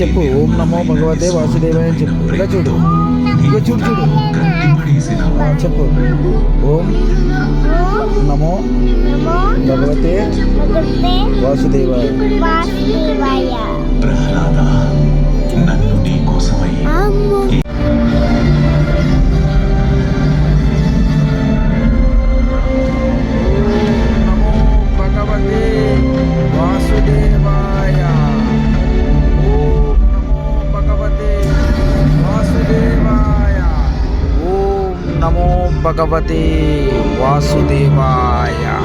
చెప్పు. ఓం నమో భగవతే వాసుదేవాయ అని చెప్పు. ఇలా చూడు, ఇగో చూడు చూడు. చెప్పు. ఓం నమో భగవతే వాసుదేవాయ. ప్రహ్లాద, నన్ను నీ కోసమై భగవతే వాసుదేవాయ.